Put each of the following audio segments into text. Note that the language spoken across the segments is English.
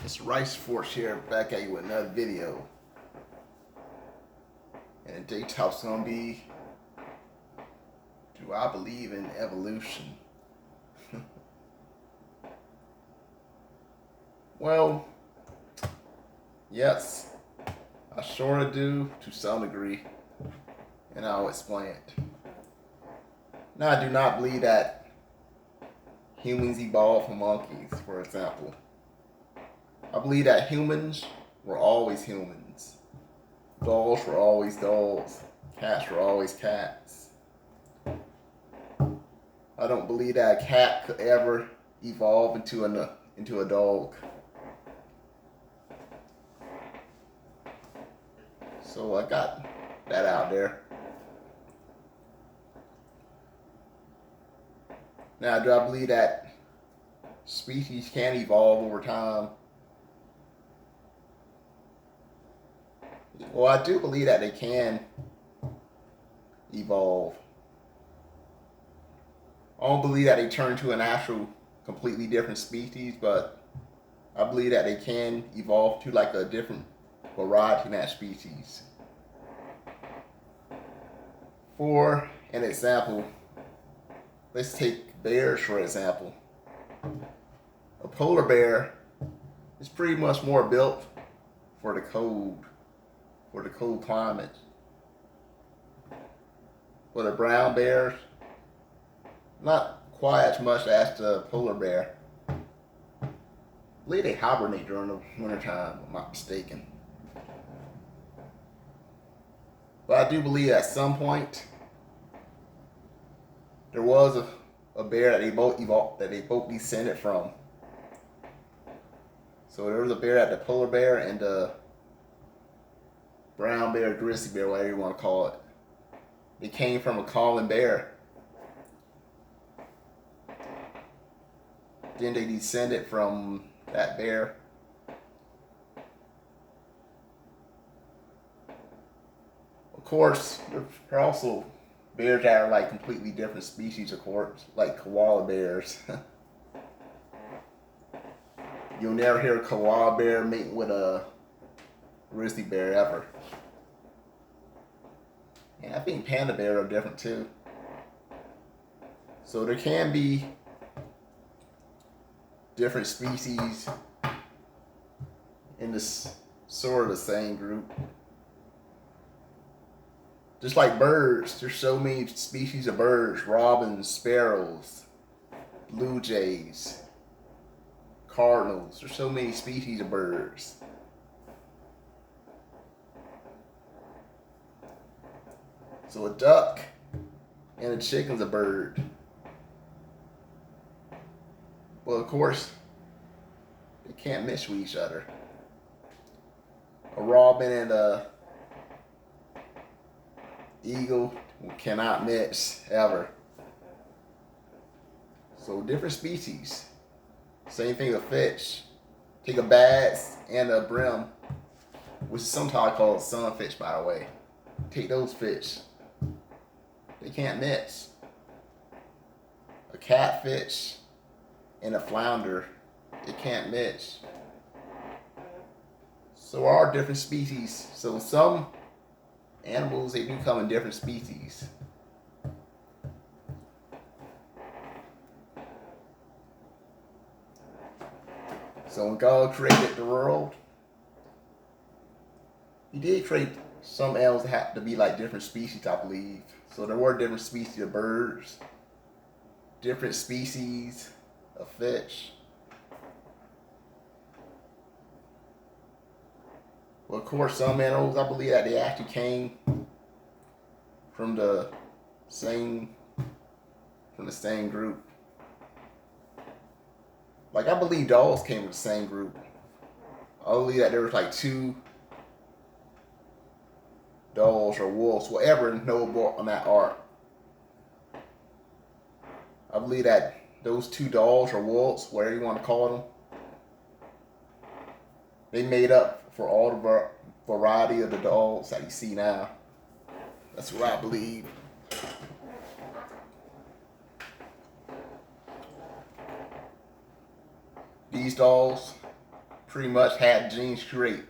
It's Rice Force here, back at you with another video. And today's topic's gonna be, do I believe in evolution? Well, yes, I sort of do to some degree, and I'll explain it. Now, I do not believe that humans evolved from monkeys, for example. I believe that humans were always humans. Dogs were always dogs. Cats were always cats. I don't believe that a cat could ever evolve into a dog. So I got that out there. Now, do I believe that species can evolve over time? Well, I do believe that they can evolve. I don't believe that they turn to an actual completely different species, but I believe that they can evolve to like a different variety in that species. For an example, let's take bears for example. A polar bear is pretty much more built for the cold climate. For the brown bears, not quite as much as the polar bear. I believe they hibernate during the wintertime, if I'm not mistaken. But I do believe at some point there was a bear that they both descended from. So there was a bear at the polar bear and the brown bear, grizzly bear, whatever you want to call it. They came from a common bear. Then they descended from that bear. Of course, there are also bears that are like completely different species, of course, like koala bears. You'll never hear a koala bear mating with a grizzly bear ever. And I think panda bears are different too. So there can be different species in this sort of the same group. Just like birds, there's so many species of birds: robins, sparrows, blue jays, cardinals. There's so many species of birds. So a duck and a chicken's a bird. Well, of course, they can't mix with each other. A robin and a eagle cannot mix ever. So different species. Same thing with fish. Take a bass and a brim, which is sometimes called sunfish, by the way. Take those fish. They can't mix. A catfish and a flounder, it can't mix. So there are different species. So some animals, they do come in different species. So when God created the world, He did create some animals that have to be like different species, I believe. So there were different species of birds, different species of fish. Well, of course, some animals, I believe that they actually came from the same group. Like, I believe dogs came from the same group. I believe that there was like two dogs or wolves, whatever noble on that ark. I believe that those two dogs or wolves, whatever you want to call them, they made up for all the variety of the dogs that you see now. That's what I believe. These dogs, pretty much had genes create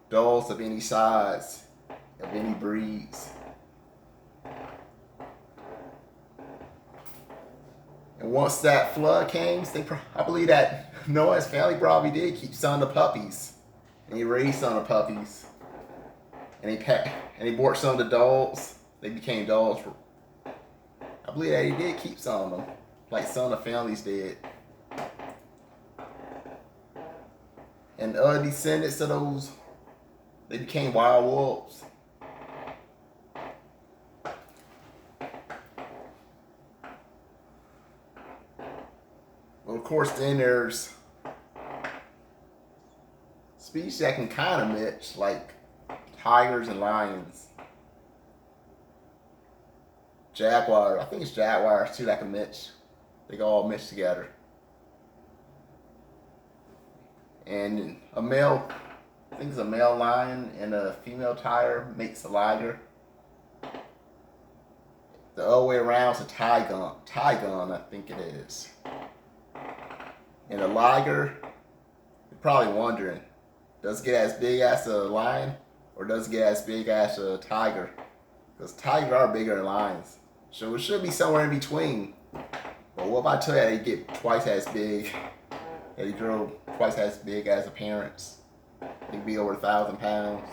dogs of any size, of any breeds. And once that flood came, I believe that Noah's family probably did keep some of the puppies. And he raised some of the puppies. And he bought some of the dogs. They became dogs. I believe that he did keep some of them, like some of the families did. And the other descendants of those, they became wild wolves. Well, of course, then there's species that can kind of mix, like tigers and lions. Jaguars, I think it's jaguars too that can mix. They can all mix together. And a male, I think it's a male lion and a female tiger makes a liger. The other way around is a tigon, I think it is. And a liger, you're probably wondering, does it get as big as a lion or does it get as big as a tiger? Because tigers are bigger than lions. So it should be somewhere in between. But what if I tell you they get twice as big? They grow twice as big as the parents. They can be over 1,000 pounds.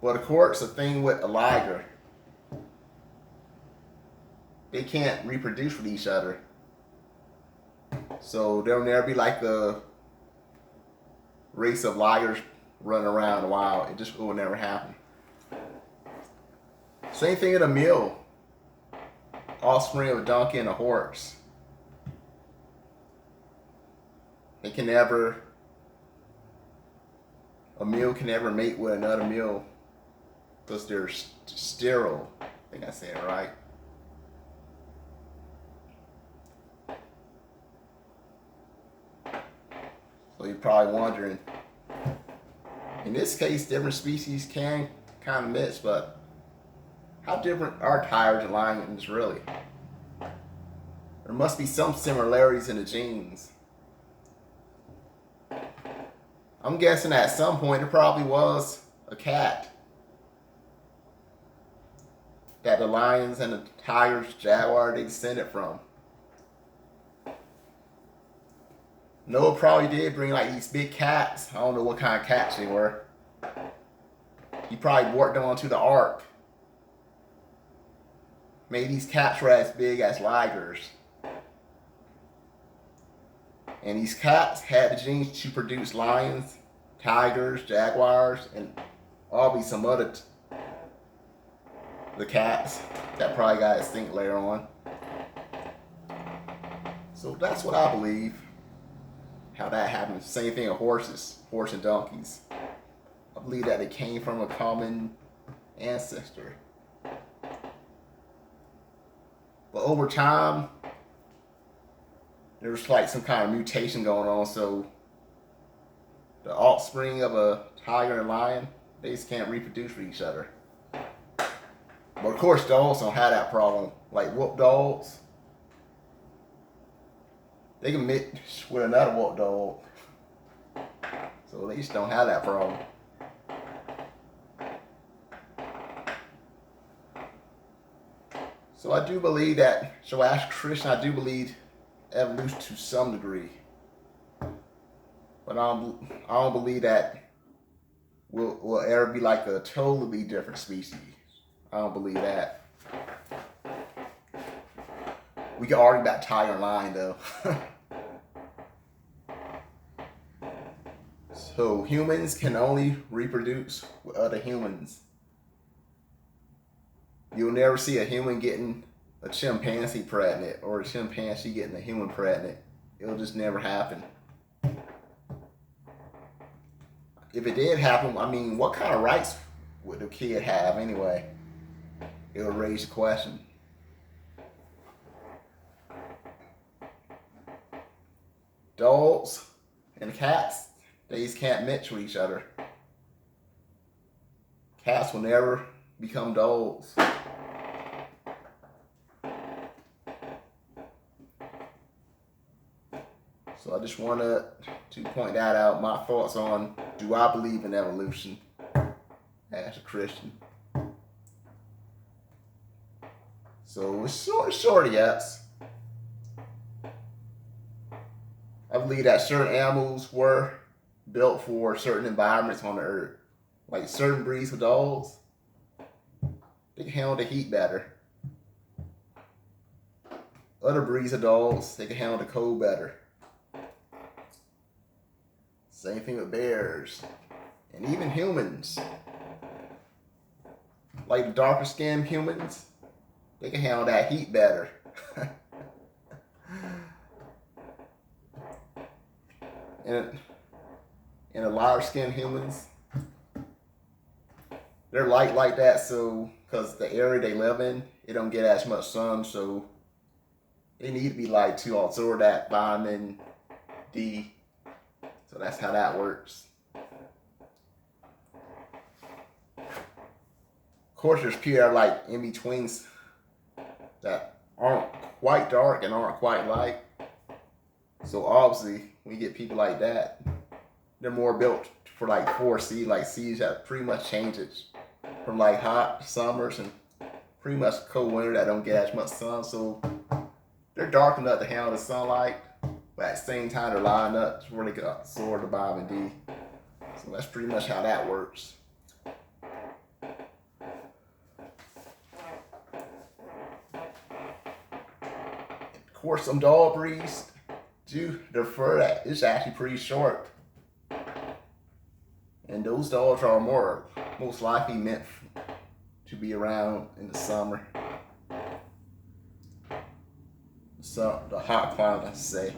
But of course, the thing with a liger, they can't reproduce with each other. So there'll never be like the race of ligers running around the wild. It will never happen. Same thing in a mule. Offspring of a donkey and a horse. A mule can never mate with another mule because they're sterile. I think I said it right. So you're probably wondering, in this case, different species can kind of mix, but how different are tigers and lions really? There must be some similarities in the genes. I'm guessing at some point there probably was a cat that the lions and the tigers, jaguar, they descended from. Noah probably did bring like these big cats. I don't know what kind of cats they were. He probably worked them onto the ark. Maybe these cats were as big as ligers. And these cats had the genes to produce lions, tigers, jaguars, and probably some other the cats that probably got extinct later on. So that's what I believe. How that happens. Same thing with horses, horse and donkeys. I believe that they came from a common ancestor. But over time, there was like some kind of mutation going on, so the offspring of a tiger and lion, they just can't reproduce with each other. But of course, dogs don't have that problem. Like whoop dogs, they can mix with another whoop dog. So they just don't have that problem. So I do believe that, so as a Christian, I do believe evolution to some degree. But I don't believe that we'll ever be like a totally different species. I don't believe that. We can argue about tiger and lion though. So humans can only reproduce with other humans. You'll never see a human getting a chimpanzee pregnant or a chimpanzee getting a human pregnant. It'll just never happen. If it did happen, I mean, what kind of rights would the kid have anyway? It'll raise the question. Dogs and cats, they just can't mix with each other. Cats will never become dogs. So I just wanted to point that out. My thoughts on, do I believe in evolution as a Christian? So it's short yes. I believe that certain animals were built for certain environments on the earth. Like certain breeds of dogs, they can handle the heat better. Other breeds of dogs, they can handle the cold better. Same thing with bears. And even humans. Like the darker skinned humans, they can handle that heat better. and the lighter skinned humans, they're light like that, so because the area they live in, it don't get as much sun, so they need to be light to absorb that vitamin D. So that's how that works. Of course, there's people that are like in betweens that aren't quite dark and aren't quite light. So obviously, when you get people like that, they're more built for like 4C, like C's that pretty much changes from like hot summers and pretty much cold winter that don't get as much sun. So they're dark enough to handle the sunlight, but at the same time they're light enough to where they can absorb the vitamin D. So that's pretty much how that works. Of course, some dog breeds do their fur that is actually pretty short. And those dogs are most likely meant to be around in the summer. So the hot climate, let's say.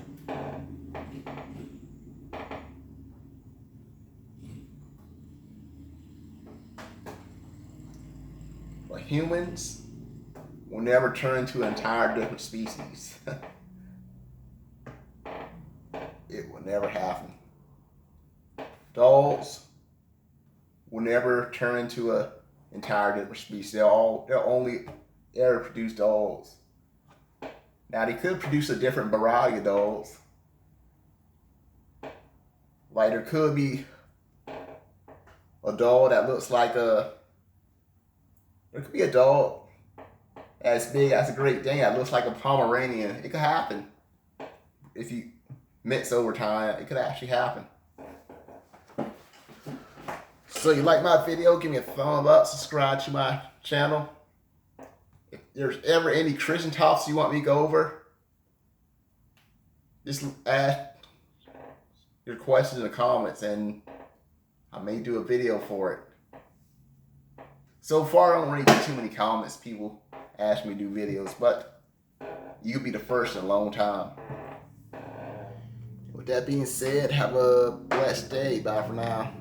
But humans will never turn into an entire different species. It will never happen. Dogs will never turn into an entire different species. They'll only ever produce dogs. Now they could produce a different variety of dogs. Like there could be a dog that looks like there could be a dog as big as a Great Dane that looks like a Pomeranian. It could happen. If you mix over time, it could actually happen. So you like my video, give me a thumbs up, subscribe to my channel. If there's ever any Christian topics you want me to go over, just ask your questions in the comments and I may do a video for it. So far, I don't really get too many comments. People ask me to do videos, but you'll be the first in a long time. With that being said, have a blessed day. Bye for now.